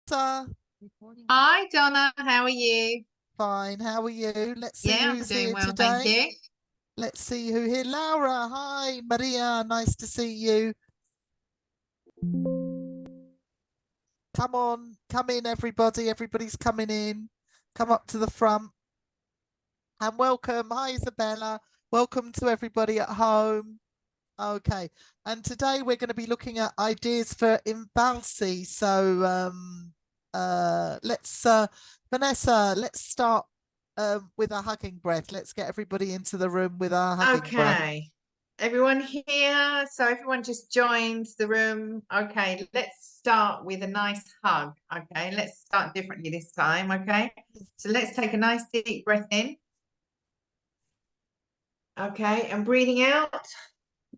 Vanessa. Hi, Donna. How are you? Fine. How are you? Let's see Yeah, I'm who's doing here well, thank today. you. Let's see who here. Laura. Hi. Maria. Nice to see you. Come on. Come in, everybody. Everybody's coming in. Come up to the front. And welcome. Hi, Isabella. Welcome to everybody at home. Okay. And today we're going to be looking at ideas for INVALSI. So Vanessa, let's start with a hugging breath. Let's get everybody into the room with our hugging breath. Okay, everyone here. So everyone just joined the room. Okay, let's start with a nice hug. Okay, let's start differently this time. Okay, so let's take a nice deep breath in. Okay, and breathing out.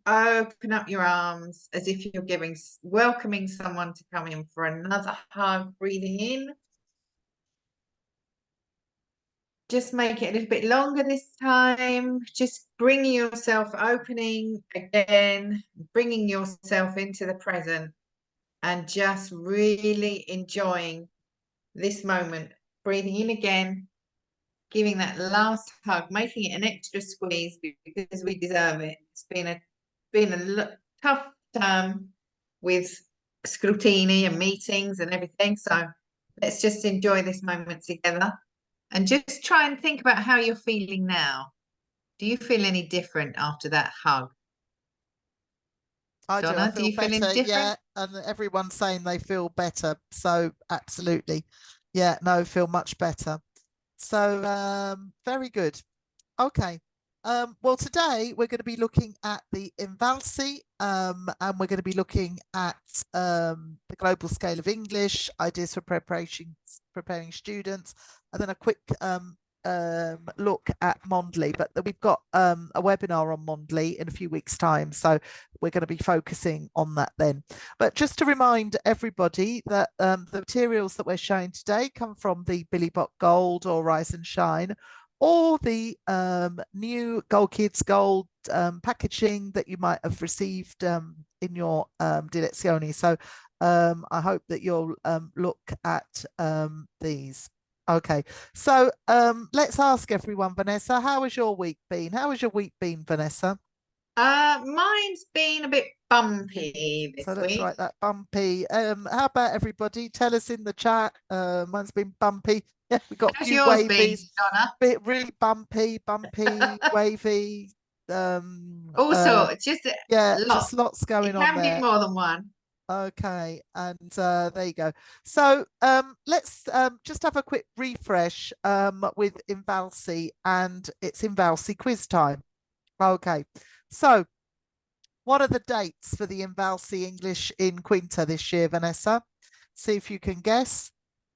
Open up your arms as if you're welcoming someone to come in for another hug. Breathing in. Just make it a little bit longer this time. Just bringing yourself, opening again, bringing yourself into the present and just really enjoying this moment. Breathing in again, giving that last hug, making it an extra squeeze because we deserve it. It's been a tough term with scrutiny and meetings and everything. So let's just enjoy this moment together. And just try and think about how you're feeling now. Do you feel any different after that hug? I do. I Donna, do feel you feel any better. different? Yeah. And everyone's saying they feel better. So absolutely. Yeah. No, feel much better. So very good. Okay. Well, today we're going to be looking at the INVALSI and we're going to be looking at the global scale of English, ideas for preparing students, and then a quick look at Mondly. But we've got a webinar on Mondly in a few weeks' time, so we're going to be focusing on that then. But just to remind everybody that the materials that we're showing today come from the Billy Bot Gold or Rise and Shine, or the new Gold Kids Gold packaging that you might have received in your Dilezioni. So I hope that you'll look at these. Okay, so let's ask everyone, Vanessa, how has your week been? How has your week been, Vanessa? Mine's been a bit bumpy So this let's week. write that bumpy. How about everybody? Tell us in the chat. Mine's been bumpy. Yeah, we got a How's few yours been, wavies. Donna? Bit really bumpy, wavy. Also, it's just Yeah, lots. just lots It going on can be there. more than one. Okay, and there you go. So let's just have a quick refresh with INVALSI, and it's INVALSI quiz time. Okay, so what are the dates for the INVALSI English in Quinta this year, Vanessa? See if you can guess.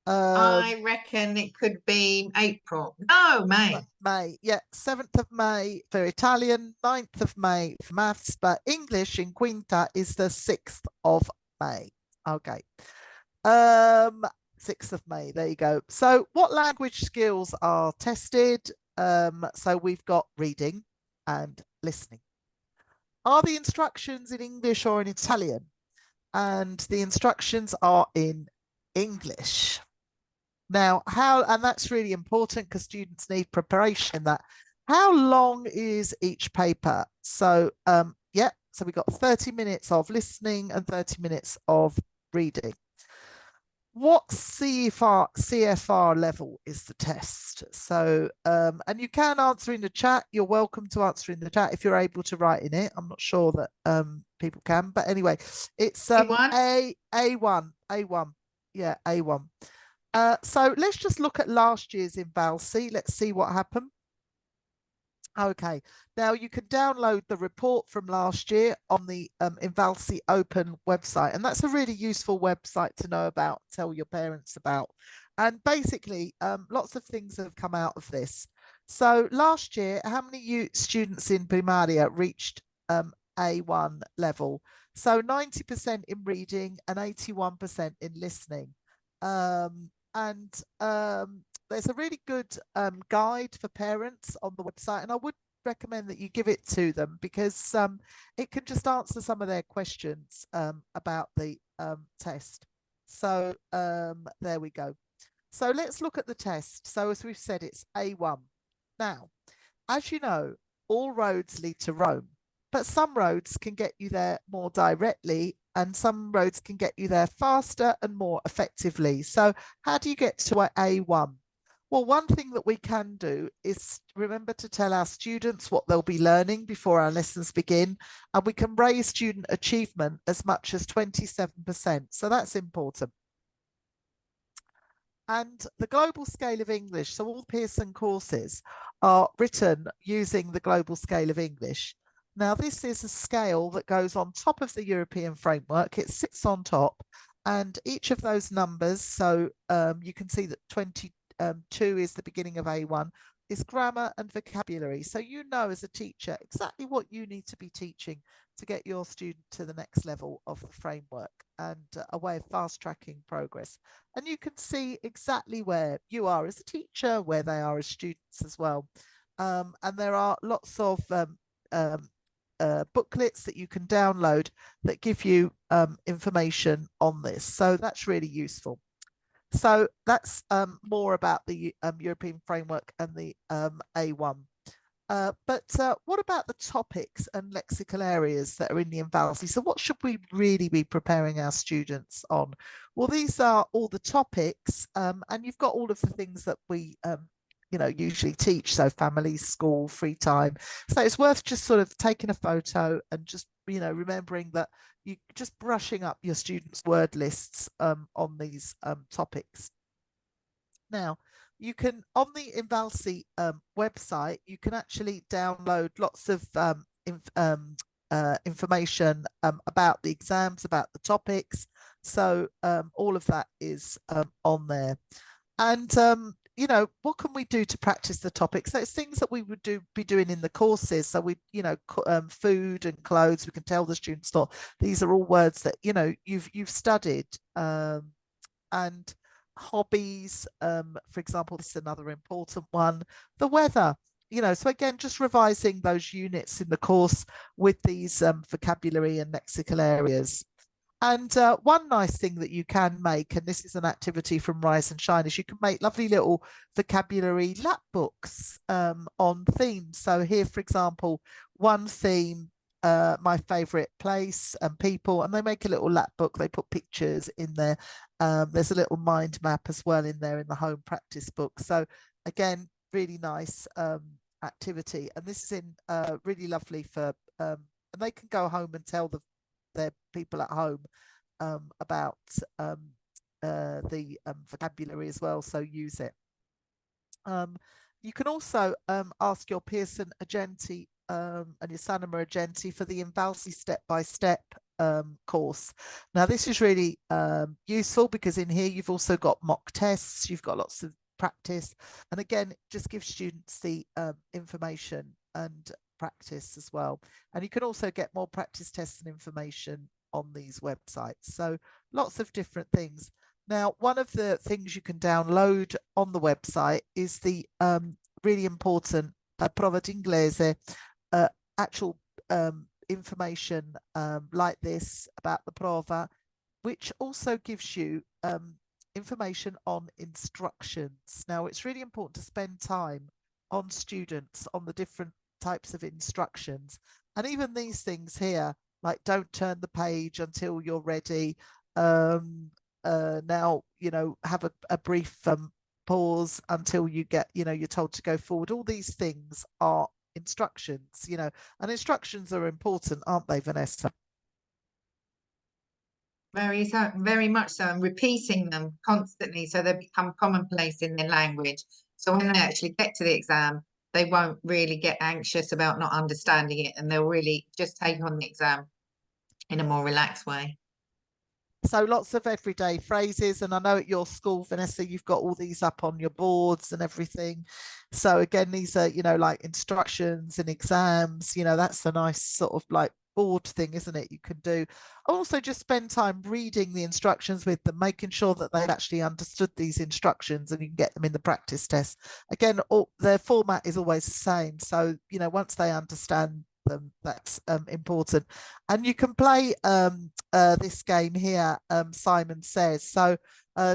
I reckon it could be April. No, May. May, yeah, 7th of May for Italian, 9th of May for maths, but English in Quinta is the 6th of May. Okay. 6th of May, there you go. So what language skills are tested? So we've got reading and listening. Are the instructions in English or in Italian? And the instructions are in English. Now, and that's really important because students need preparation. That how long is each paper? So, yeah, so we got 30 minutes of listening and 30 minutes of reading. What CFR level is the test? So, and you can answer in the chat. You're welcome to answer in the chat if you're able to write in it. I'm not sure that people can, but anyway, it's A1? A1. Yeah, A1. So let's just look at last year's INVALSI. Let's see what happened. Okay, now you can download the report from last year on the INVALSI Open website, and that's a really useful website to know about, tell your parents about. And basically, lots of things have come out of this. So last year, how many students in primaria reached A1 level? So 90% in reading and 81% in listening. And there's a really good guide for parents on the website, and I would recommend that you give it to them because it can just answer some of their questions about the test. So there we go. So let's look at the test. So as we've said, it's A1. Now, as you know, all roads lead to Rome, but some roads can get you there more directly and some roads can get you there faster and more effectively. So how do you get to A1? Well, one thing that we can do is remember to tell our students what they'll be learning before our lessons begin, and we can raise student achievement as much as 27%. So that's important. And the global scale of English, so all Pearson courses are written using the global scale of English. Now, this is a scale that goes on top of the European framework. It sits on top, and each of those numbers, so you can see that 22 is the beginning of A1, is grammar and vocabulary. So you know as a teacher exactly what you need to be teaching to get your student to the next level of the framework, and a way of fast tracking progress. And you can see exactly where you are as a teacher, where they are as students as well. And there are lots of booklets that you can download that give you information on this. So that's really useful. So that's more about the European framework and the A1. But what about the topics and lexical areas that are in the INVALSI? So what should we really be preparing our students on? Well, these are all the topics, and you've got all of the things that we usually teach. So family, school, free time. So it's worth just sort of taking a photo and just, remembering that you just brushing up your students' word lists on these topics. Now, you can, on the INVALSI website, you can actually download lots of information about the exams, about the topics. So all of that is on there. And what can we do to practice the topics? So it's things that we would be doing in the courses. So we, food and clothes. We can tell the students that these are all words that you've studied, and hobbies. For example, this is another important one. The weather. So again, just revising those units in the course with these vocabulary and lexical areas. And one nice thing that you can make, and this is an activity from Rise and Shine, is you can make lovely little vocabulary lap books on themes. So here, for example, one theme, my favorite place and people, and they make a little lap book. They put pictures in there. There's a little mind map as well in there in the home practice book. So again, really nice activity. And this is in really lovely for, and they can go home and tell their people at home about the vocabulary as well, so use it. You can also ask your Pearson Agenti and your Sanoma Agenti for the INVALSI step-by-step course. Now this is really useful because in here you've also got mock tests, you've got lots of practice, and again it just gives students the information and practice as well. And you can also get more practice tests and information on these websites. So lots of different things. Now, one of the things you can download on the website is the really important prova d'inglese, actual information like this about the prova, which also gives you information on instructions. Now, it's really important to spend time on students, on the different types of instructions, and even these things here, like don't turn the page until you're ready. Now, have a brief pause until you get, you're told to go forward. All these things are instructions, and instructions are important, aren't they, Vanessa? Very much so, and repeating them constantly so they become commonplace in their language. So when they actually get to the exam, they won't really get anxious about not understanding it, and they'll really just take on the exam in a more relaxed way. So lots of everyday phrases, and I know at your school, Vanessa, you've got all these up on your boards and everything. So again, these are, like instructions and exams, that's a nice sort of like board thing, isn't it? You can do. Also just spend time reading the instructions with them, making sure that they've actually understood these instructions, and you can get them in the practice test. Again, their format is always the same. So, once they understand them. That's important. And you can play this game here, Simon Says. So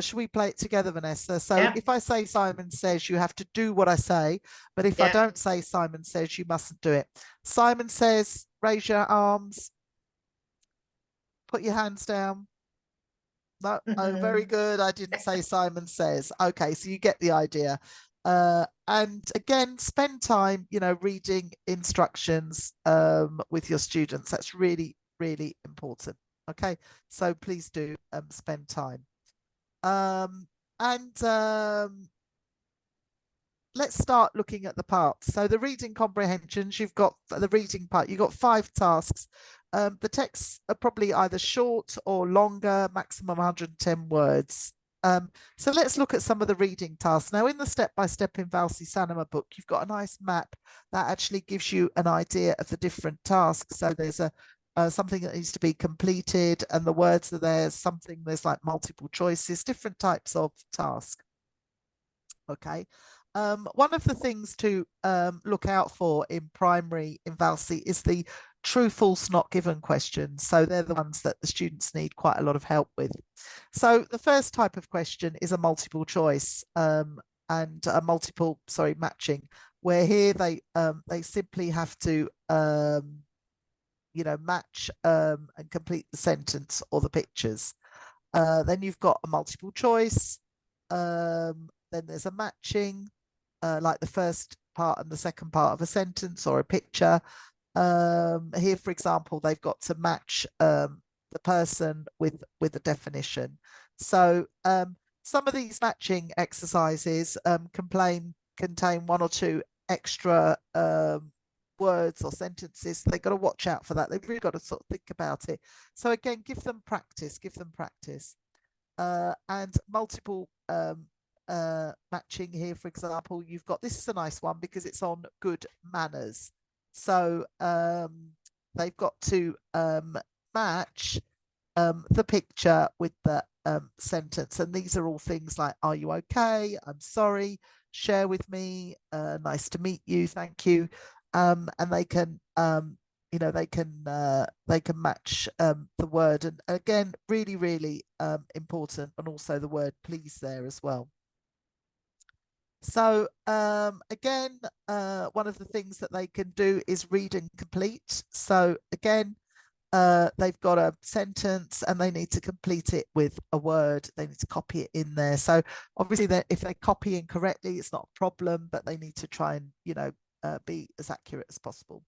should we play it together, Vanessa? So Yeah. if I say Simon Says, you have to do what I say. But if I Yeah. don't say Simon Says, you mustn't do it. Simon Says, raise your arms. Put your hands down. No, oh, very good. I didn't say Simon Says. Okay, so you get the idea. And again, spend time, reading instructions with your students. That's really, really important. Okay, so please do spend time. And let's start looking at the parts. So the reading comprehensions, you've got the reading part, you've got 5 tasks. The texts are probably either short or longer, maximum 110 words. So let's look at some of the reading tasks. Now, in the step-by-step INVALSI Sanoma book, you've got a nice map that actually gives you an idea of the different tasks. So there's something that needs to be completed, and the words are there. There's like multiple choices, different types of task. Okay. One of the things to look out for in primary INVALSI is the true, false, not given questions. So they're the ones that the students need quite a lot of help with. So the first type of question is a multiple choice and a matching, where here they simply have to match and complete the sentence or the pictures. Then you've got a multiple choice. Then there's a matching, like the first part and the second part of a sentence or a picture. Here, for example, they've got to match the person with a definition. So some of these matching exercises contain 1 or 2 extra words or sentences. They've got to watch out for that. They've really got to sort of think about it. So again, give them practice. And multiple matching here, for example, you've got, this is a nice one because it's on good manners. So they've got to match the picture with the sentence. And these are all things like, are you okay? I'm sorry. Share with me. Nice to meet you. Thank you. And they can they can match the word, and again, really, really important, and also the word please there as well. So again, one of the things that they can do is read and complete. So again, they've got a sentence and they need to complete it with a word. They need to copy it in there. So obviously, if they copy incorrectly, it's not a problem, but they need to try and be as accurate as possible.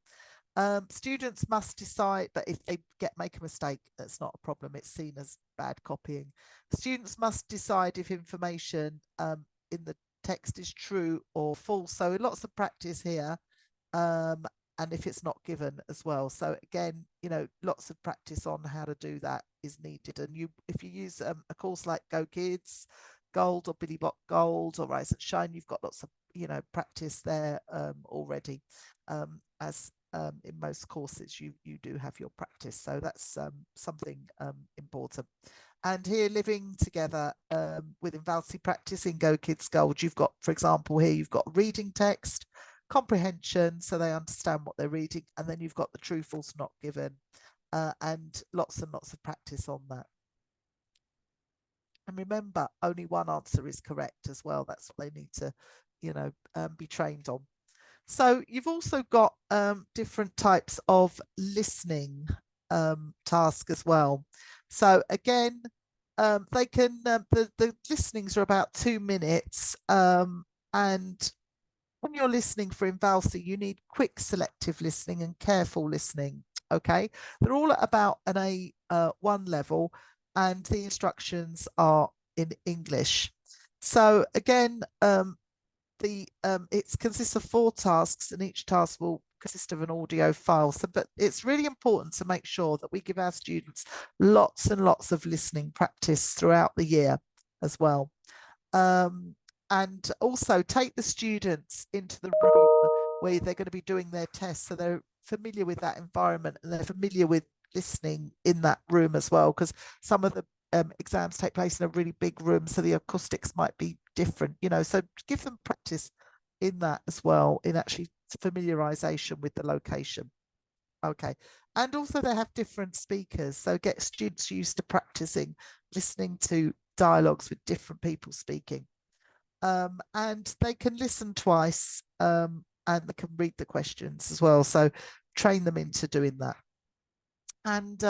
Students must decide, but if they make a mistake, that's not a problem. It's seen as bad copying. Students must decide if information in the text is true or false. So lots of practice here, and if it's not given as well. So again, lots of practice on how to do that is needed. And if you use a course like Go Kids Gold or Billy Bot Gold or Rise and Shine, you've got lots of practice there already. As in most courses, you do have your practice, so that's something important. And here, living together with INVALSI practice in Go Kids Gold, you've got, for example, here you've got reading text, comprehension, so they understand what they're reading, and then you've got the true, false, not given, and lots of practice on that. And remember, only one answer is correct as well. That's what they need to, be trained on. So you've also got different types of listening task as well. So again, they can, the listenings are about 2 minutes. And when you're listening for INVALSI, you need quick selective listening and careful listening. Okay, they're all at about an A1 level, and the instructions are in English. So again, it consists of 4 tasks, and each task will consist of an audio file. So, but it's really important to make sure that we give our students lots and lots of listening practice throughout the year as well. And also take the students into the room where they're going to be doing their tests, so they're familiar with that environment and they're familiar with listening in that room as well, because some of the exams take place in a really big room, so the acoustics might be different, so give them practice in that as well, in actually familiarization with the location. Okay. And also they have different speakers. So get students used to practicing listening to dialogues with different people speaking. And they can listen twice and they can read the questions as well. So train them into doing that. And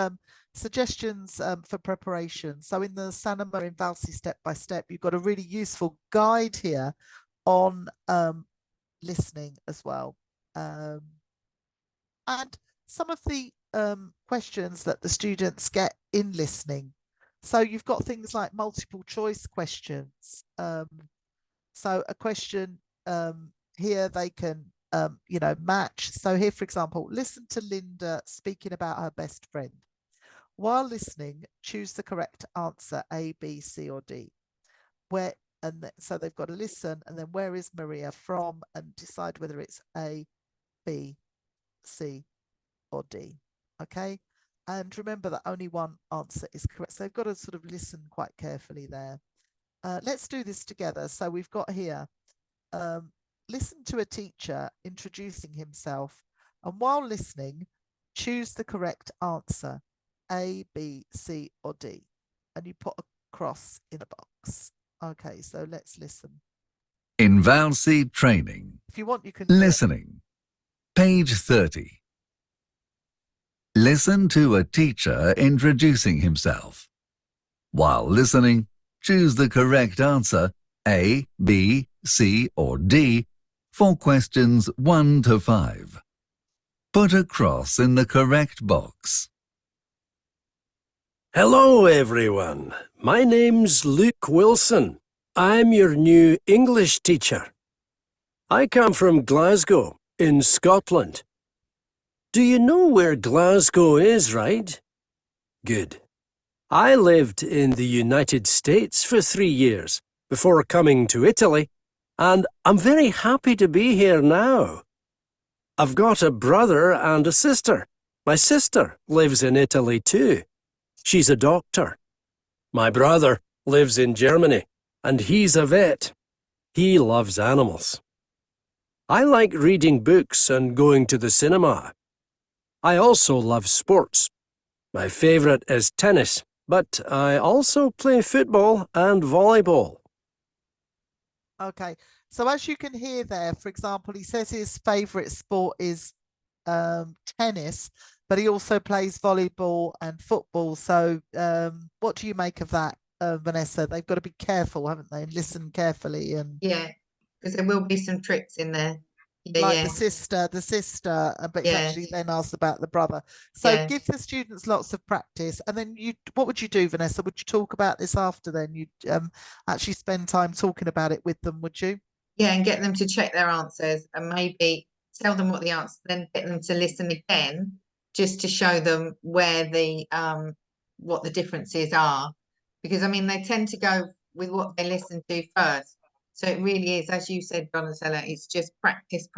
suggestions for preparation. So in the Sanoma INVALSI step by step, you've got a really useful guide here on listening as well. And some of the questions that the students get in listening. So you've got things like multiple choice questions. So a question here they can, match. So here, for example, listen to Linda speaking about her best friend. While listening, choose the correct answer, A, B, C, or D. So they've got to listen, and then where is Maria from, and decide whether it's A, B, C, or D. Okay. And remember that only one answer is correct. So they've got to sort of listen quite carefully there. Let's do this together. So we've got here, listen to a teacher introducing himself, and while listening, choose the correct answer, A, B, C, or D. And you put a cross in a box. Okay, so let's listen. INVALSI training. If you want, you can listening. Page 30. Listen to a teacher introducing himself. While listening, choose the correct answer, A, B, C, or D, for questions 1 to 5. Put a cross in the correct box. Hello, everyone. My name's Luke Wilson. I'm your new English teacher. I come from Glasgow, in Scotland. Do you know where Glasgow is, right? Good. I lived in the United States for 3 years before coming to Italy, and I'm very happy to be here now. I've got a brother and a sister. My sister lives in Italy too. She's a doctor. My brother lives in Germany, and he's a vet. He loves animals. I like reading books and going to the cinema. I also love sports. My favourite is tennis, but I also play football and volleyball. Okay, so as you can hear there, for example, he says his favourite sport is tennis, but he also plays volleyball and football. So what do you make of that, Vanessa? They've got to be careful, haven't they? And listen carefully. And Yeah, because there will be some tricks in there. Yeah, like yeah. the sister, but he's Yeah. actually then asked about the brother. So Yeah. give the students lots of practice. And then what would you do, Vanessa? Would you talk about this after then? You'd actually spend time talking about it with them, would you? Yeah, and get them to check their answers and maybe tell them what the answer, then get them to listen again, just to show them where the what the differences are. Because I mean, they tend to go with what they listen to first. So it really is, as you said, Donatella, it's just practice,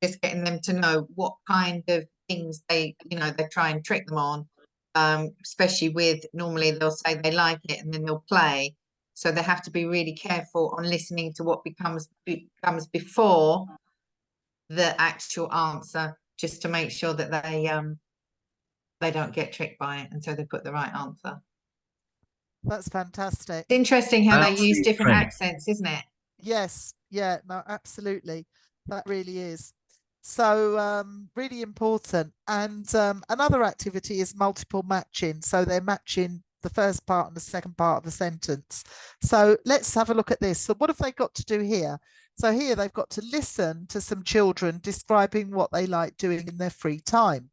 just getting them to know what kind of things they try and trick them on. Especially with, normally they'll say they like it and then they'll play. So they have to be really careful on listening to what comes before the actual answer, just to make sure that they don't get tricked by it, and so they put the right answer. That's fantastic. It's interesting how they use different accents, isn't it? Yes, yeah, no, absolutely. That really is. So really important. And another activity is multiple matching. So they're matching the first part and the second part of a sentence. So let's have a look at this. So what have they got to do here? So here they've got to listen to some children describing what they like doing in their free time.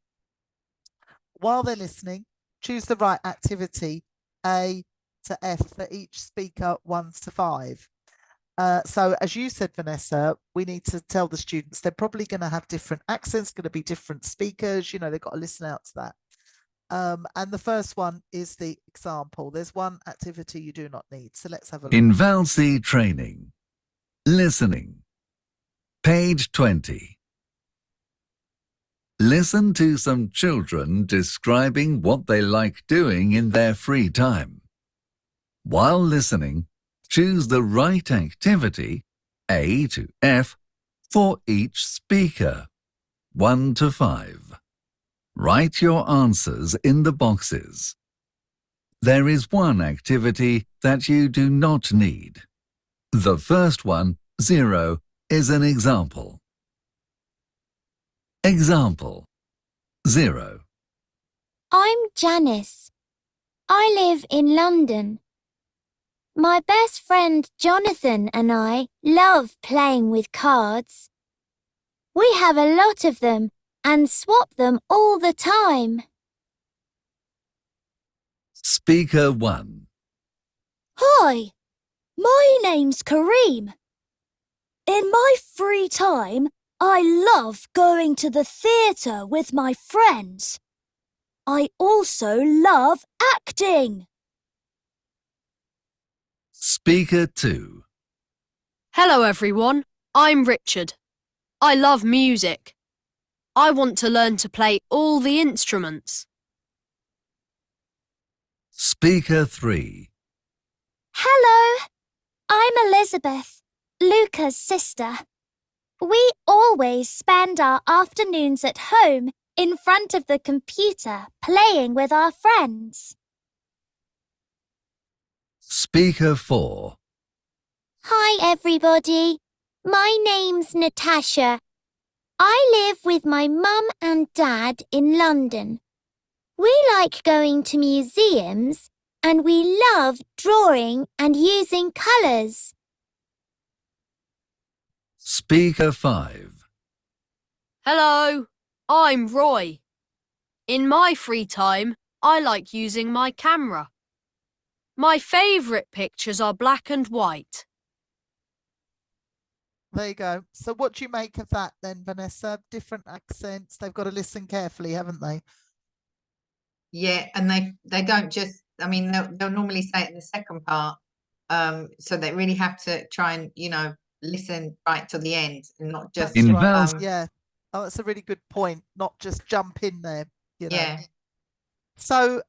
While they're listening, choose the right activity, A to F, for each speaker, 1 to 5. So as you said, Vanessa, we need to tell the students they're probably going to have different accents, going to be different speakers, they've got to listen out to that. And the first one is the example. There's one activity you do not need. So let's have a look. INVALSI training. Listening. Page 20. Listen to some children describing what they like doing in their free time. While listening, choose the right activity, A to F, for each speaker, 1 to 5. Write your answers in the boxes. There is one activity that you do not need. The first one, 0, is an example. Example 0. I'm Janice. I live in London. My best friend Jonathan and I love playing with cards. We have a lot of them and swap them all the time. Speaker 1. Hi, my name's Kareem. In my free time, I love going to the theatre with my friends. I also love acting. Speaker 2. Hello everyone, I'm Richard. I love music. I want to learn to play all the instruments. Speaker 3. Hello, I'm Elizabeth, Luca's sister. We always spend our afternoons at home in front of the computer playing with our friends. Speaker 4. Hi everybody, my name's Natasha. I live with my mum and dad in London. We like going to museums and we love drawing and using colours. Speaker 5. Hello, I'm Roy. In my free time, I like using my camera. My favourite pictures are black and white. There you go. So what do you make of that then, Vanessa? Different accents. They've got to listen carefully, haven't they? Yeah, and they don't just, I mean, they'll normally say it in the second part. So they really have to try and, listen right to the end and not just That's right. INVALSI. Yeah. Oh, that's a really good point. Not just jump in there, yeah. So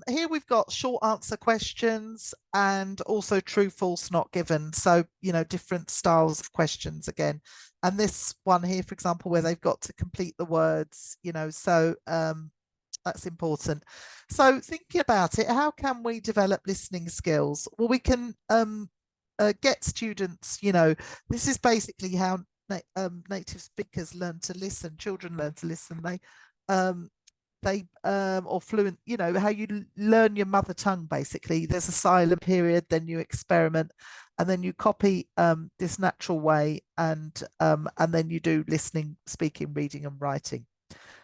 here we've got short answer questions and also true, false, not given. So, different styles of questions again. And this one here, for example, where they've got to complete the words, so that's important. So thinking about it, how can we develop listening skills? Well, we can get students, this is basically how native speakers learn to listen. Children learn to listen. Or fluent, how you learn your mother tongue, basically. There's a silent period, then you experiment, and then you copy this natural way, and then you do listening, speaking, reading, and writing.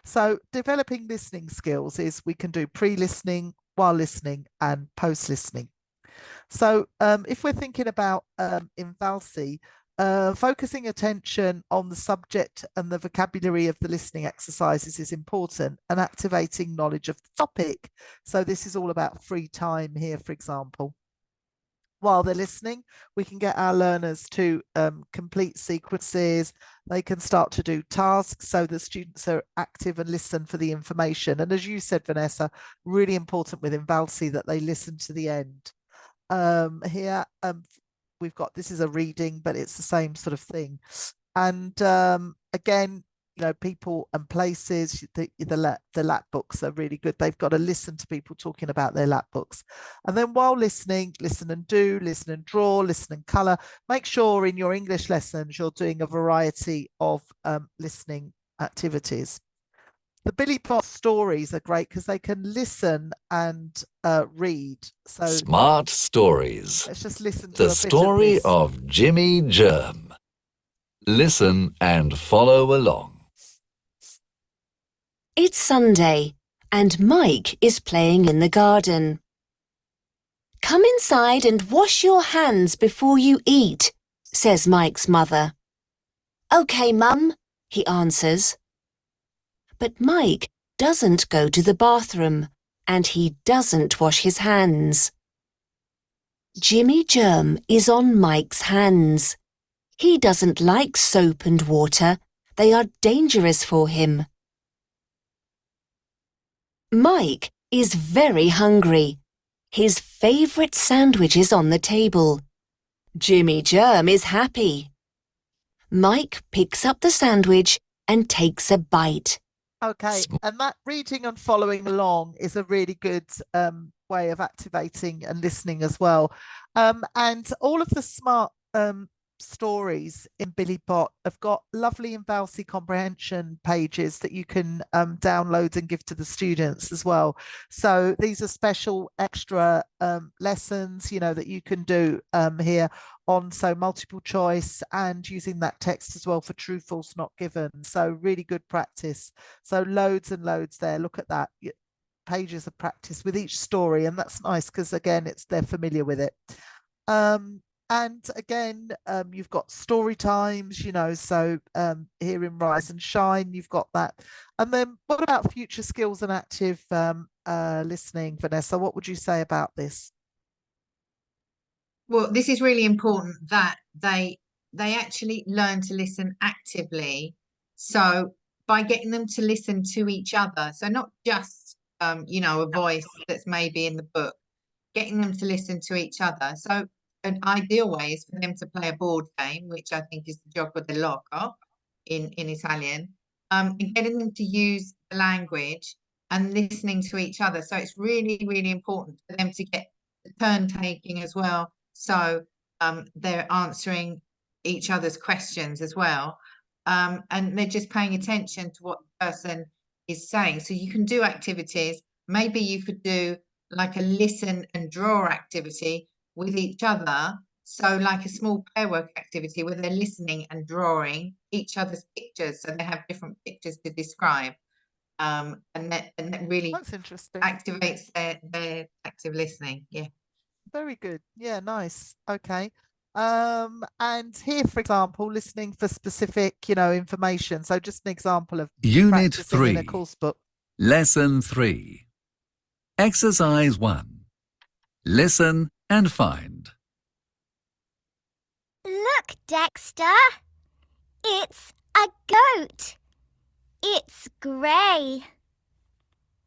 So developing listening skills is we can do pre-listening, while listening, and post-listening. So if we're thinking about INVALSI, focusing attention on the subject and the vocabulary of the listening exercises is important, and activating knowledge of the topic. So this is all about free time here, for example. While they're listening, we can get our learners to complete sequences. They can start to do tasks so the students are active and listen for the information. And as you said, Vanessa, really important with INVALSI that they listen to the end. Here, we've got, this is a reading, but it's the same sort of thing. And again, people and places, the lap books are really good. They've got to listen to people talking about their lap books. And then while listening, listen and do, listen and draw, listen and colour. Make sure in your English lessons, you're doing a variety of listening activities. The Billy Pot stories are great because they can listen and read. So Smart Stories. let's just listen to The story of Jimmy Germ. Listen and follow along. It's Sunday, and Mike is playing in the garden. Come inside and wash your hands before you eat, says Mike's mother. OK, Mum, he answers. But Mike doesn't go to the bathroom, and he doesn't wash his hands. Jimmy Germ is on Mike's hands. He doesn't like soap and water. They are dangerous for him. Mike is very hungry. His favourite sandwich is on the table. Jimmy Germ is happy. Mike picks up the sandwich and takes a bite. Okay, and that reading and following along is a really good way of activating and listening as well. And all of the smart stories in Billy Bot have got lovely INVALSI comprehension pages that you can download and give to the students as well. So these are special extra lessons, you know, that you can do here on multiple choice and using that text as well for true, false, not given. So really good practice. So loads and loads there. Look at that. Pages of practice with each story, and that's nice because again they're familiar with it. And again, you've got story times, you know, so here in Rise and Shine, you've got that. And then what about future skills and active listening, Vanessa? What would you say about this? Well, this is really important that they actually learn to listen actively. So by getting them to listen to each other, so not just you know, a voice that's maybe in the book, getting them to listen to each other. So an ideal way is for them to play a board game, which I think is the gioco del loco in Italian, and getting them to use the language and listening to each other. So it's really, really important for them to get the turn taking as well. So they're answering each other's questions as well. And they're just paying attention to what the person is saying. So you can do activities. Maybe you could do like a listen and draw activity with each other. So like a small pair work activity where they're listening and drawing each other's pictures. So they have different pictures to describe. And that really That's interesting. activates their active listening. Yeah. Very good. Yeah, nice. Okay. And here, for example, listening for specific, you know, information. So just an example of Unit practicing 3, in a course book. Lesson 3. Exercise 1. Listen and find. Look, Dexter. It's a goat. It's grey.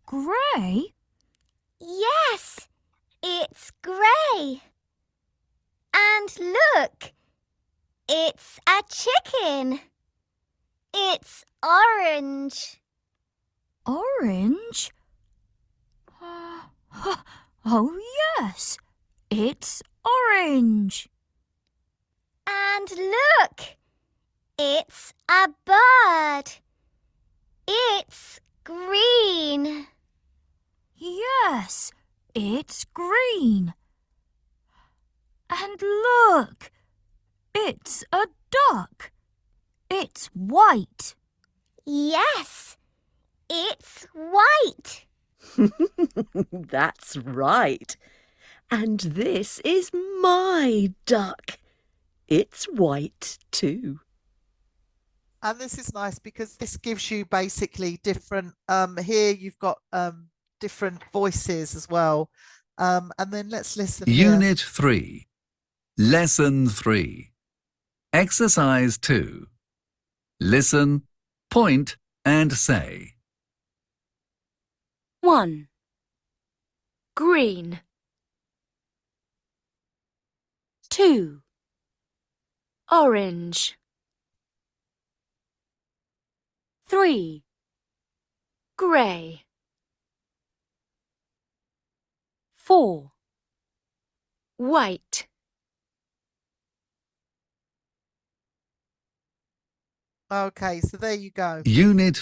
Grey? Yes, it's grey. And look, it's a chicken. It's orange. Orange? Oh, yes, it's orange. And look, it's a bird. It's green. Yes, it's green. And look, it's a duck. It's white. Yes, it's white. That's right. And this is my duck. It's white too. And this is nice because this gives you basically different, here you've got different voices as well. And then let's listen here. Unit 3, Lesson 3. Exercise 2. Listen, point and say. 1. Green. 2. Orange. 3. Grey. 4. White. Okay, so there you go. Unit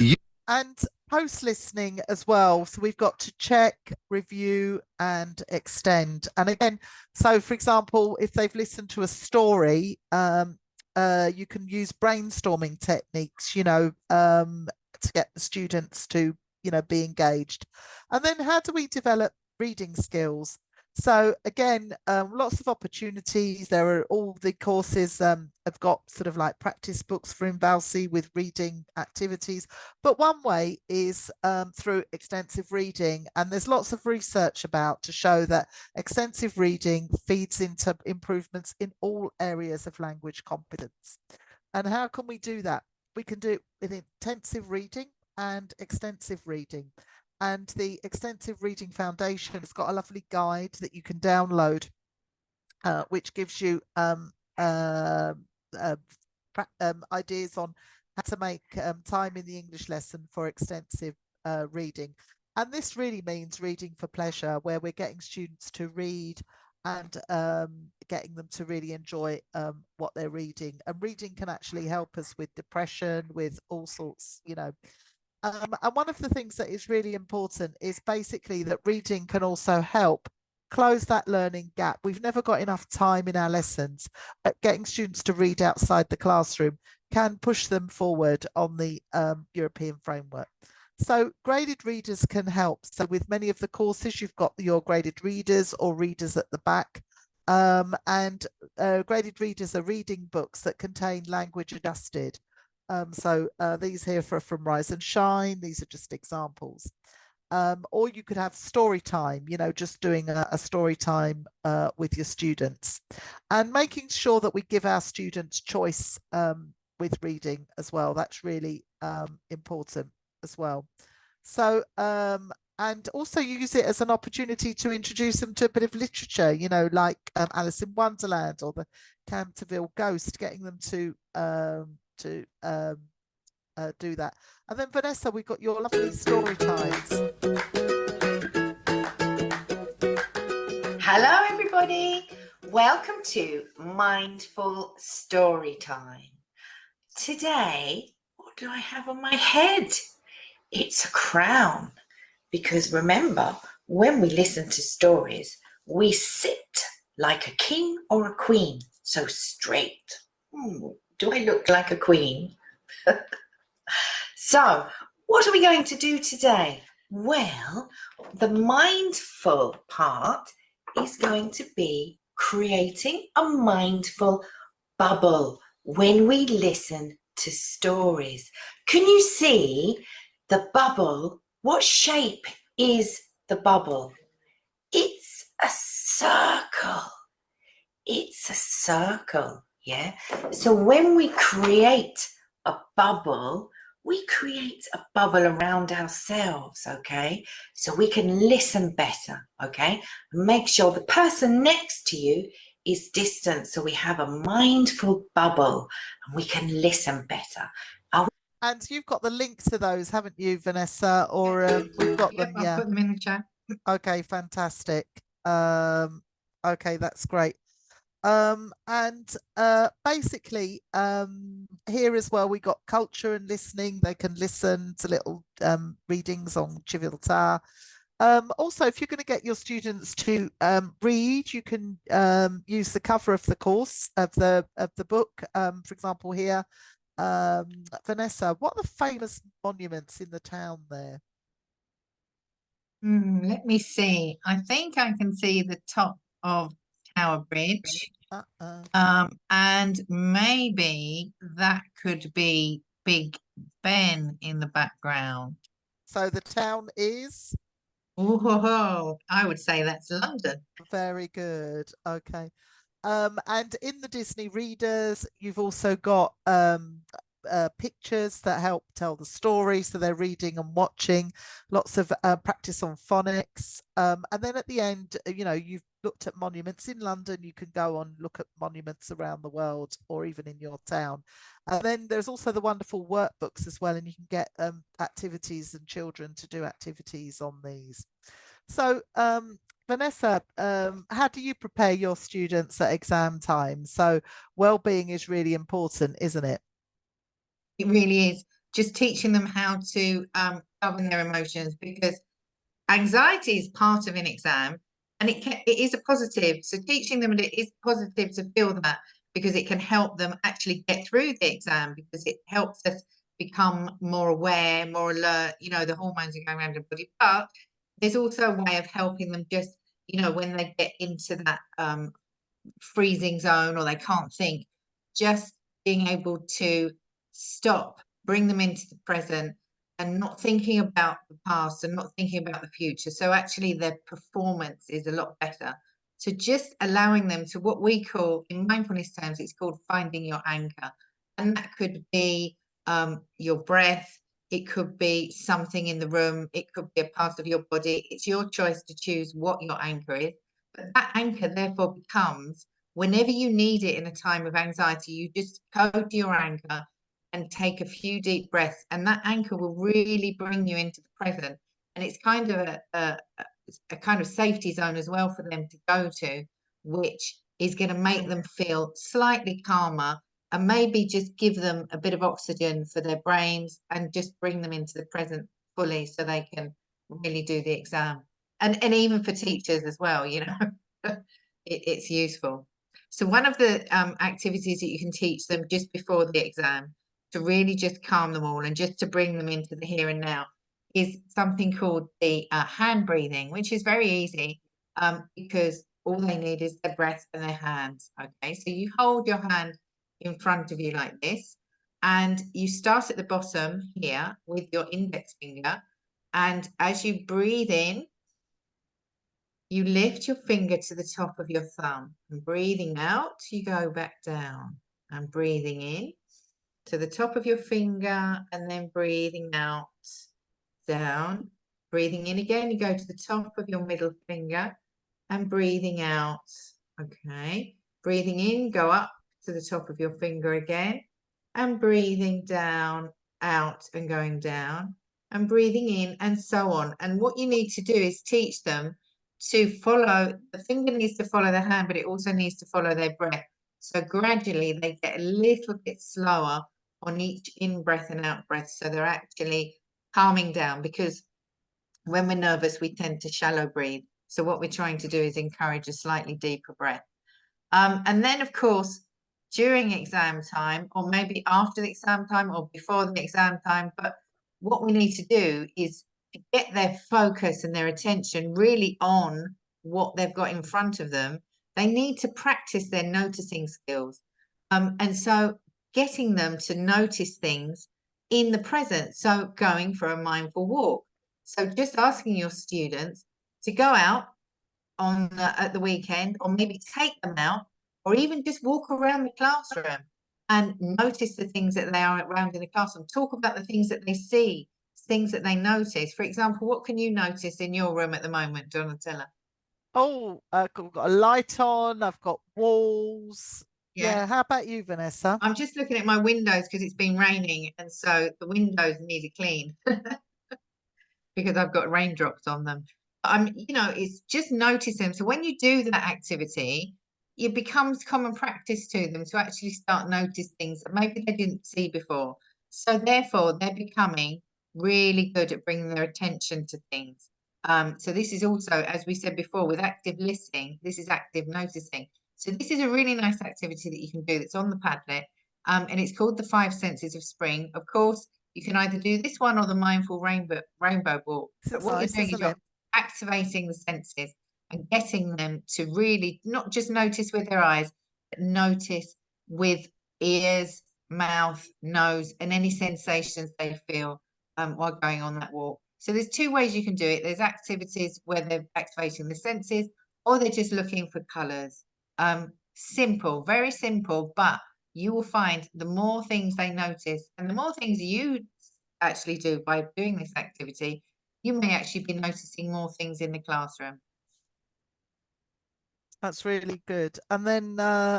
And post listening as well. So we've got to check, review, and extend. And again, so for example, if they've listened to a story, you can use brainstorming techniques, you know, to get the students to, you know, be engaged. And then how do we develop reading skills? So again, lots of opportunities. There are all the courses have got sort of like practice books for INVALSI with reading activities. But one way is through extensive reading. And there's lots of research about to show that extensive reading feeds into improvements in all areas of language competence. And how can we do that? We can do it with intensive reading and extensive reading. And the Extensive Reading Foundation has got a lovely guide that you can download, which gives you ideas on how to make time in the English lesson for extensive reading. And this really means reading for pleasure, where we're getting students to read and getting them to really enjoy what they're reading. And reading can actually help us with depression, with all sorts, you know. And one of the things that is really important is basically that reading can also help close that learning gap. We've never got enough time in our lessons, but getting students to read outside the classroom can push them forward on the European framework. So graded readers can help. So with many of the courses, you've got your graded readers or readers at the back. And graded readers are reading books that contain language adjusted. So these here from Rise and Shine, these are just examples. Or you could have story time, you know, just doing a story time with your students, and making sure that we give our students choice with reading as well. That's really important as well. So and also use it as an opportunity to introduce them to a bit of literature, you know, like Alice in Wonderland or the Canterville Ghost, getting them to do that. And then Vanessa, we've got your lovely story times. Hello everybody, welcome to Mindful Story Time. Today, what do I have on my head? It's a crown, because remember, when we listen to stories, we sit like a king or a queen, so straight. Do I look like a queen? So, what are we going to do today? Well, the mindful part is going to be creating a mindful bubble when we listen to stories. Can you see the bubble? What shape is the bubble? It's a circle. It's a circle, yeah? So when we create a bubble, we create a bubble around ourselves, okay? So we can listen better, okay? Make sure the person next to you is distant, so we have a mindful bubble and we can listen better. And you've got the link to those, haven't you, Vanessa? Or we've got them, yeah. I'll put them in the chat. Okay, fantastic. Okay, that's great. And basically here as well, we got culture and listening. They can listen to little readings on Civiltà. Also, if you're going to get your students to read, you can use the cover of the course of the book. For example, here, Vanessa, what are the famous monuments in the town there? Let me see. I think I can see the top of Tower Bridge. And maybe that could be Big Ben in the background. So the town is? Oh, I would say that's London. Very good. Okay. And in the Disney readers, you've also got pictures that help tell the story. So they're reading and watching, lots of practice on phonics. And then at the end, you know, you've looked at monuments in London. You can go on, look at monuments around the world or even in your town. And then there's also the wonderful workbooks as well. And you can get activities and children to do activities on these. So, Vanessa, how do you prepare your students at exam time? So well-being is really important, isn't it? It really is. Just teaching them how to govern their emotions, because anxiety is part of an exam and it is a positive. So teaching them that it is positive to feel that, because it can help them actually get through the exam, because it helps us become more aware, more alert. You know, the hormones are going around the body, but there's also a way of helping them just, you know, when they get into that freezing zone or they can't think, just being able to stop, bring them into the present and not thinking about the past and not thinking about the future. So actually their performance is a lot better. So just allowing them to, what we call in mindfulness terms, it's called finding your anchor. And that could be your breath. It could be something in the room. It could be a part of your body. It's your choice to choose what your anchor is. But that anchor therefore becomes, whenever you need it in a time of anxiety, you just go to your anchor and take a few deep breaths, and that anchor will really bring you into the present. And it's kind of a kind of safety zone as well for them to go to, which is going to make them feel slightly calmer and maybe just give them a bit of oxygen for their brains and just bring them into the present fully so they can really do the exam. And even for teachers as well, you know, it's useful. So one of the activities that you can teach them just before the exam to really just calm them all and just to bring them into the here and now is something called the hand breathing, which is very easy because all they need is their breath and their hands. Okay, so you hold your hand in front of you like this, and you start at the bottom here with your index finger, and as you breathe in, you lift your finger to the top of your thumb, and breathing out, you go back down, and breathing in to the top of your finger, and then breathing out, down. Breathing in again, you go to the top of your middle finger, and breathing out. Okay, breathing in, go up to the top of your finger again, and breathing down, out, and going down, and breathing in, and so on. And what you need to do is teach them to follow, the finger needs to follow the hand, but it also needs to follow their breath. So gradually they get a little bit slower on each in-breath and out-breath. So they're actually calming down, because when we're nervous, we tend to shallow breathe. So what we're trying to do is encourage a slightly deeper breath. And then, of course, during exam time, or maybe after the exam time or before the exam time, but what we need to do is to get their focus and their attention really on what they've got in front of them. They need to practice their noticing skills. And so getting them to notice things in the present. So going for a mindful walk. So just asking your students to go out on at the weekend, or maybe take them out, or even just walk around the classroom and notice the things that they are around in the classroom. Talk about the things that they see, things that they notice. For example, what can you notice in your room at the moment, Donatella? Oh, I've got a light on, I've got walls. Yeah. Yeah, how about you, Vanessa? I'm just looking at my windows because it's been raining, and so the windows need a clean because I've got raindrops on them. You know, it's just noticing. So when you do that activity, it becomes common practice to them to actually start notice things that maybe they didn't see before. So therefore, they're becoming really good at bringing their attention to things. So this is also, as we said before, with active listening, this is active noticing. So this is a really nice activity that you can do that's on the Padlet, and it's called the 5 Senses of Spring. Of course, you can either do this one or the mindful rainbow walk. But what you're doing is you're activating the senses and getting them to really not just notice with their eyes, but notice with ears, mouth, nose, and any sensations they feel while going on that walk. So there's 2 ways you can do it. There's activities where they're activating the senses, or they're just looking for colours. Simple, very simple, but you will find the more things they notice and the more things you actually do by doing this activity, you may actually be noticing more things in the classroom. That's really good. And then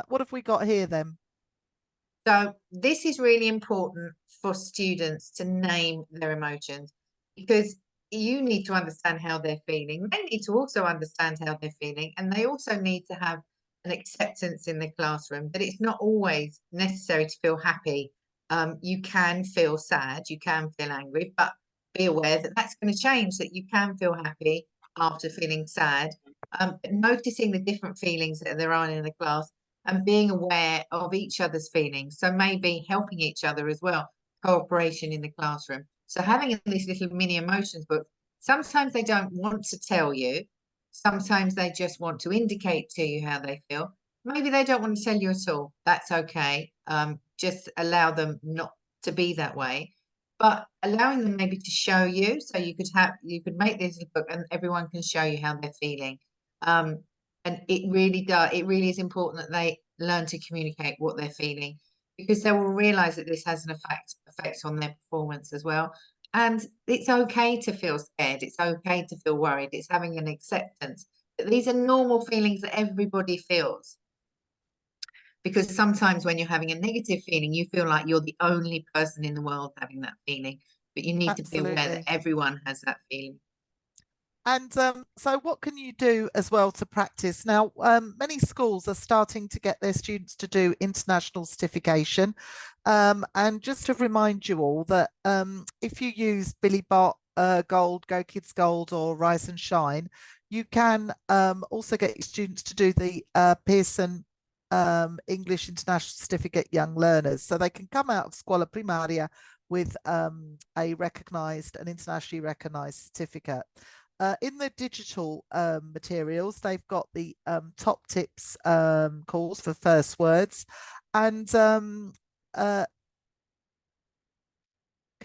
what have we got here then? So this is really important for students to name their emotions, because you need to understand how they're feeling. They need to also understand how they're feeling, and they also need to have an acceptance in the classroom that it's not always necessary to feel happy. You can feel sad, you can feel angry, but be aware that that's going to change, that you can feel happy after feeling sad. But noticing the different feelings that there are in the class and being aware of each other's feelings. So maybe helping each other as well, cooperation in the classroom. So having these little mini emotions books, sometimes they don't want to tell you. Sometimes they just want to indicate to you how they feel. Maybe they don't want to tell you at all. That's okay. Just allow them not to be that way. But allowing them maybe to show you, so you could make this book and everyone can show you how they're feeling. And it really is important that they learn to communicate what they're feeling, because they will realize that this has an effect on their performance as well. And it's okay to feel scared. It's okay to feel worried. It's having an acceptance that these are normal feelings that everybody feels. because sometimes when you're having a negative feeling, you feel like you're the only person in the world having that feeling, but you need to be aware that everyone has that feeling. And so what can you do as well to practice? Now, many schools are starting to get their students to do international certification. And just to remind you all that if you use Billy Bot Gold, Go Kids Gold, or Rise and Shine, you can also get your students to do the Pearson English International Certificate Young Learners. So they can come out of Scuola Primaria with an internationally recognised certificate. In the digital materials, they've got the top tips calls for first words. And can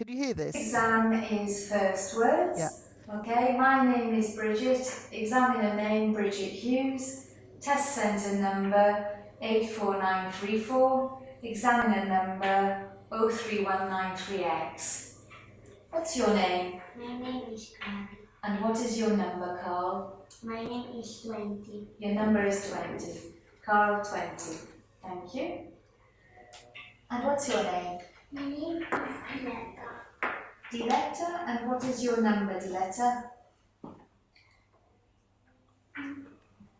you hear this? Exam is first words. Yeah. Okay, my name is Bridget. Examiner name Bridget Hughes. Test centre number 84934. Examiner number 03193X. What's your name? My name is Carl. And what is your number, Carl? My name is 20. Your number is 20. Carl, 20. Thank you. And what's your name? My name is Diletta. Diletta, and what is your number, Diletta?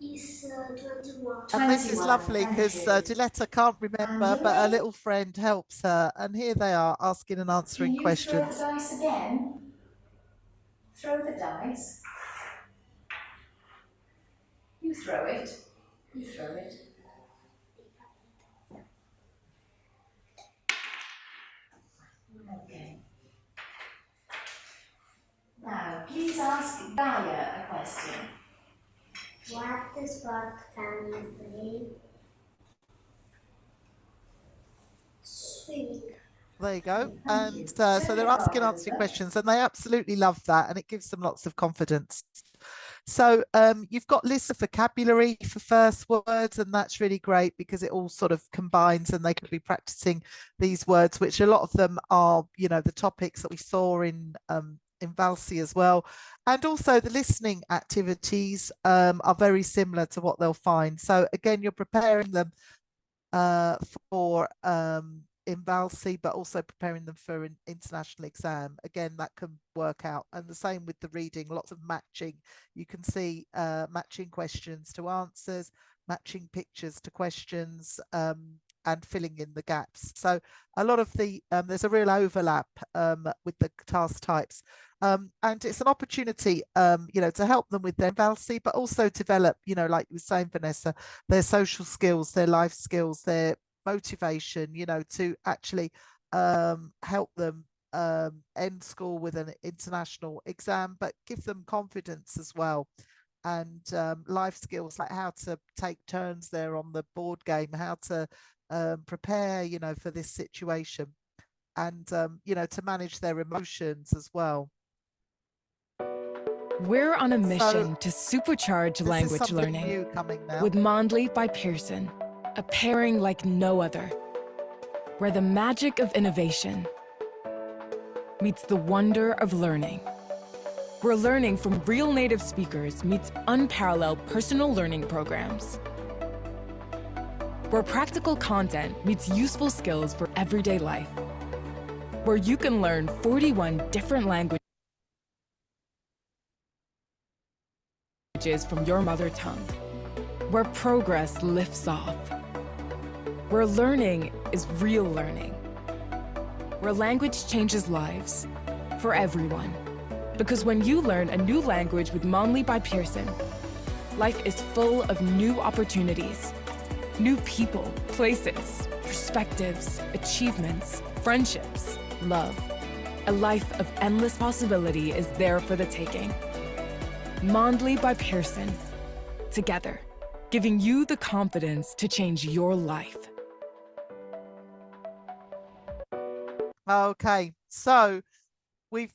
Is 21. And this is lovely because Diletta can't remember, but her little friend helps her. And here they are asking and answering questions. Throw the dice again. Throw the dice. You throw it. You throw it. Okay. Now, please ask Gaia a question. What sport can you play? Swimming. There you go. And so they're asking answering questions, and they absolutely love that, and it gives them lots of confidence. So you've got lists of vocabulary for first words, and that's really great because it all sort of combines, and they could be practicing these words, which a lot of them are, you know, the topics that we saw in INVALSI as well. And also the listening activities are very similar to what they'll find. So again, you're preparing them for INVALSI, but also preparing them for an international exam. Again, that can work out. And the same with the reading, lots of matching. You can see matching questions to answers, matching pictures to questions, and filling in the gaps. So a lot of the, there's a real overlap with the task types. And it's an opportunity, you know, to help them with their INVALSI, but also develop, you know, like you were saying, Vanessa, their social skills, their life skills, their motivation, you know, to actually help them end school with an international exam, but give them confidence as well. And life skills like how to take turns there on the board game, how to prepare, you know, for this situation, and you know, to manage their emotions as well. We're on a mission to supercharge language learning with Mondly by Pearson, a pairing like no other, where the magic of innovation meets the wonder of learning. Where learning from real native speakers meets unparalleled personal learning programs. Where practical content meets useful skills for everyday life. Where you can learn 41 different languages from your mother tongue. Where progress lifts off. Where learning is real learning. Where language changes lives for everyone. Because when you learn a new language with Mondly by Pearson, life is full of new opportunities, new people, places, perspectives, achievements, friendships, love. A life of endless possibility is there for the taking. Mondly by Pearson, together, giving you the confidence to change your life. Okay, so we've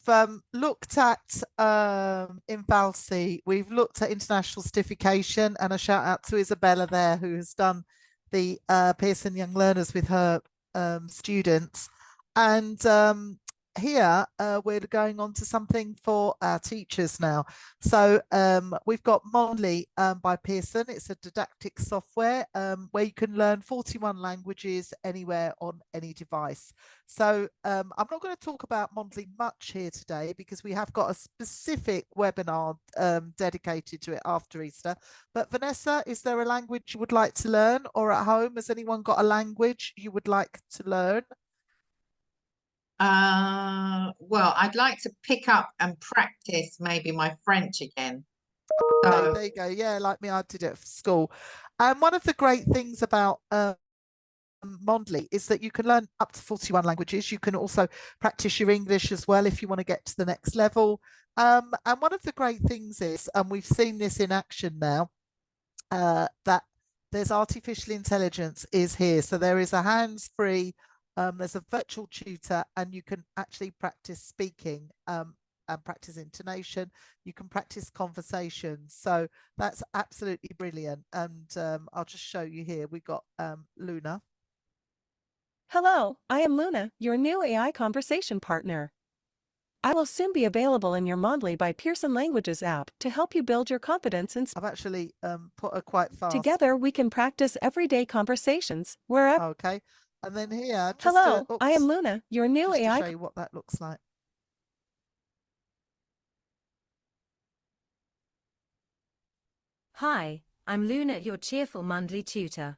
looked at INVALSI, we've looked at international certification, and a shout out to Isabella there, who has done the Pearson Young Learners with her students. And here we're going on to something for our teachers now. So we've got Mondly by Pearson. It's a didactic software where you can learn 41 languages anywhere on any device. So I'm not going to talk about Mondly much here today because we have got a specific webinar dedicated to it after Easter. But Vanessa, is there a language you would like to learn, or at home, has anyone got a language you would like to learn? Well, I'd like to pick up and practice maybe my French again. Okay, there you go. Yeah, like me, I did it for school. And one of the great things about Mondly is that you can learn up to 41 languages. You can also practice your English as well if you want to get to the next level. And one of the great things is, and we've seen this in action now, that there's artificial intelligence is here. So there is a hands-free, there's a virtual tutor, and you can actually practice speaking and practice intonation. You can practice conversations. So that's absolutely brilliant. And I'll just show you here. We got Luna. Hello, I am Luna, your new AI conversation partner. I will soon be available in your Mondly by Pearson Languages app to help you build your confidence in. I've actually put her quite fast. Together, we can practice everyday conversations wherever. Okay, and then here. Hello, I am Luna, your new just AI. To show you what that looks like. Hi, I'm Luna, your cheerful Mondly tutor.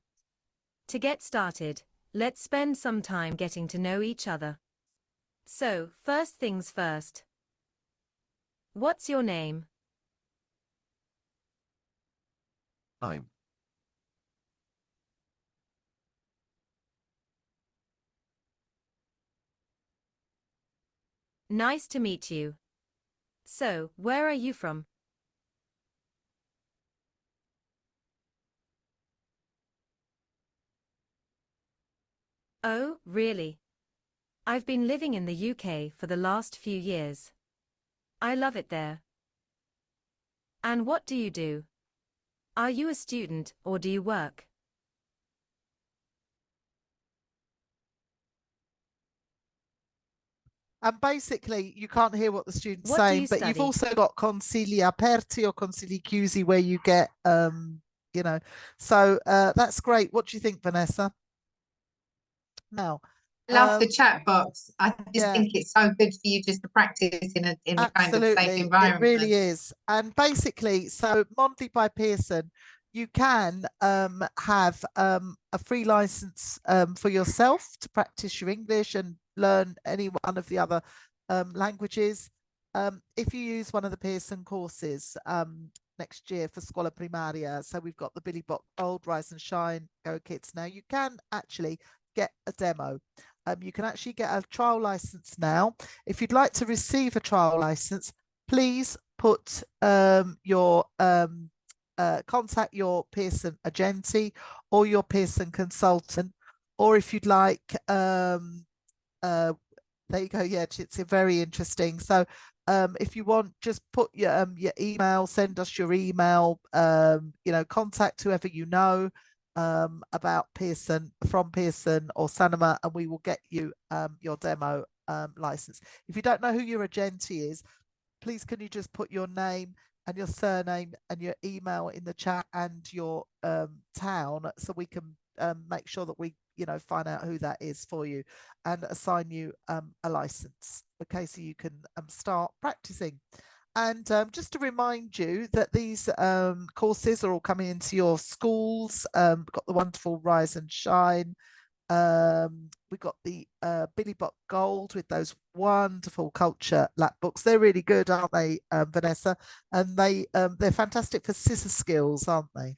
To get started, let's spend some time getting to know each other. So, first things first. What's your name? I'm. Nice to meet you. So, where are you from? Oh, really? I've been living in the UK for the last few years. I love it there. And what do you do? Are you a student or do you work? And basically, you can't hear what the student's What do saying, you but you've study? also got consigli aperti or consigli chiusi where you get, you know, so that's great. What do you think, Vanessa? Now, love the chat box. I just think it's so good for you just to practice in a kind of safe environment. It really is. And basically, so Mondly by Pearson, you can have a free license for yourself to practice your English and learn any one of the other languages. If you use one of the Pearson courses next year for Scuola primaria, so we've got the Billy Bock Gold, Rise and Shine, Go Kids. Now you can actually get a demo. You can actually get a trial license now. If you'd like to receive a trial license, please put your contact your Pearson agenti or your Pearson consultant, or if you'd like, there you go. Yeah, it's very interesting. So if you want, just put your email, send us your email, you know, contact whoever you know about Pearson, from Pearson or Sanoma, and we will get you your demo license. If you don't know who your agenti is, please can you just put your name and your surname and your email in the chat and your town, so we can make sure that we, you know, find out who that is for you and assign you a license. Okay, so you can start practicing. And just to remind you that these courses are all coming into your schools. We've got the wonderful Rise and Shine. We've got the Billy Bock Gold with those wonderful culture lap books. They're really good, aren't they, Vanessa? And they're fantastic for scissor skills, aren't they?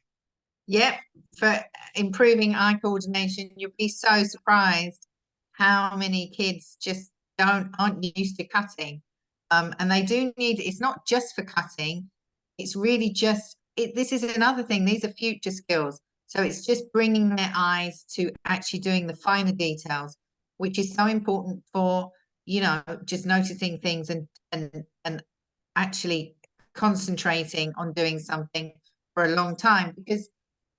Yep, for improving eye coordination. You'll be so surprised how many kids just aren't used to cutting. And they do need, it's not just for cutting, it's really just, this is another thing, these are future skills. So it's just bringing their eyes to actually doing the finer details, which is so important for, you know, just noticing things and actually concentrating on doing something for a long time. Because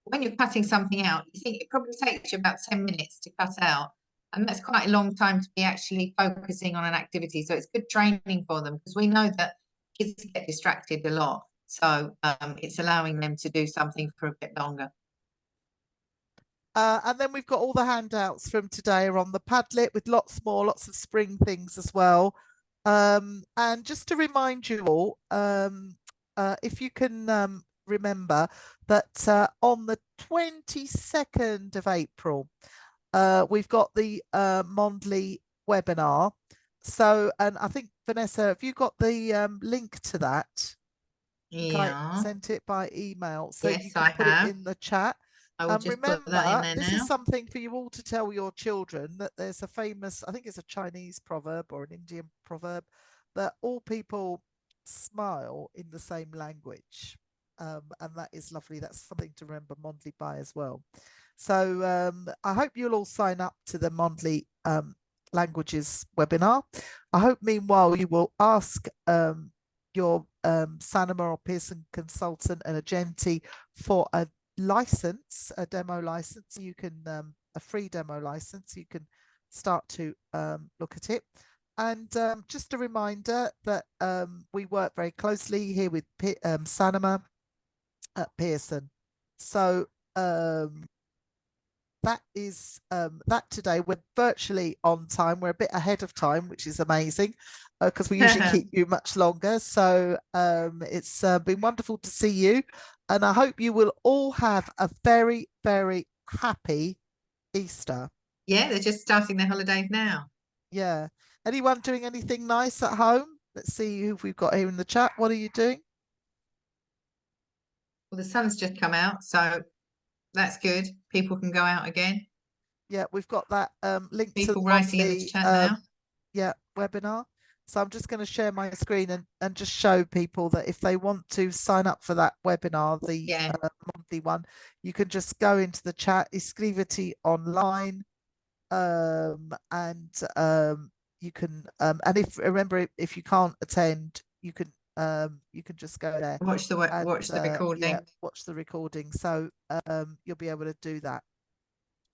when you're cutting something out, you think it probably takes you about 10 minutes to cut out. And that's quite a long time to be actually focusing on an activity. So it's good training for them, because we know that kids get distracted a lot. So it's allowing them to do something for a bit longer. And then we've got all the handouts from today are on the Padlet with lots more, lots of spring things as well. And just to remind you all, if you can remember that on the 22nd of April, we've got the Mondly webinar. So, and I think, Vanessa, have you got the link to that? Yeah. I sent it by email, so yes, you can I put have. it in the chat. I will just put that in there this now. is something for you all to tell your children, that there's a famous, I think it's a Chinese proverb or an Indian proverb, that all people smile in the same language. And that is lovely. That's something to remember Mondly by as well. So I hope you'll all sign up to the Mondly languages webinar. I hope meanwhile you will ask your Sanoma or Pearson consultant and agenti for a license, a demo license. You can a free demo license. You can start to look at it. And just a reminder that we work very closely here with Sanoma at Pearson. So that is that today. We're virtually on time. We're a bit ahead of time, which is amazing, because we usually keep you much longer. So it's been wonderful to see you, and I hope you will all have a very, very happy Easter. Yeah, they're just starting their holidays now. Yeah. Anyone doing anything nice at home? Let's see who we've got here in the chat. What are you doing? Well, the sun's just come out, so that's good. People can go out again. Yeah, we've got that link People to the writing in the chat now. Yeah, webinar. So I'm just going to share my screen and just show people that if they want to sign up for that webinar, the monthly one, you can just go into the chat, iscriviti online, and you can and if you can't attend, you can just go there, watch the recording. Yeah, watch the recording. So you'll be able to do that.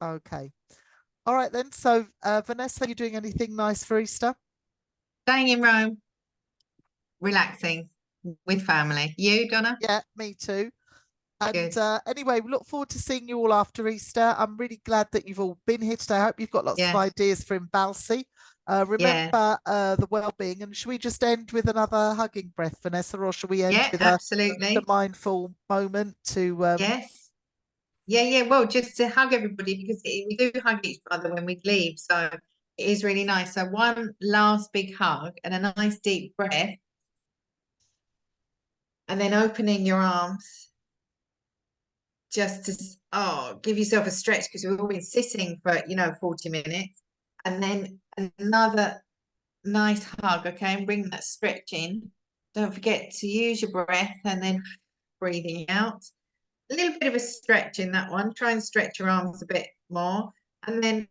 Okay. All right then. So Vanessa, are you doing anything nice for Easter? Staying in Rome, relaxing with family. You, Donna? Yeah, me too. And anyway, we look forward to seeing you all after Easter. I'm really glad that you've all been here today. I hope you've got lots of ideas for INVALSI. Remember the well-being. And should we just end with another hugging breath, Vanessa, or should we end with absolutely. a mindful moment to Yes. Yeah. Well, just to hug everybody, because we do hug each other when we leave. So it is really nice. So one last big hug and a nice deep breath. And then opening your arms. Just to give yourself a stretch, because we've all been sitting for 40 minutes, and then another nice hug. Okay, and bring that stretch in. Don't forget to use your breath, and then breathing out. A little bit of a stretch in that one. Try and stretch your arms a bit more, and then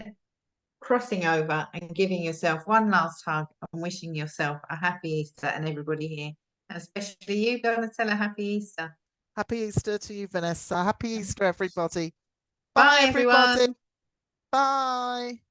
crossing over and giving yourself one last hug and wishing yourself a happy Easter, and everybody here, and especially you, Donatella, happy Easter. Happy Easter to you, Vanessa. Happy Easter, everybody. Bye everyone. Bye.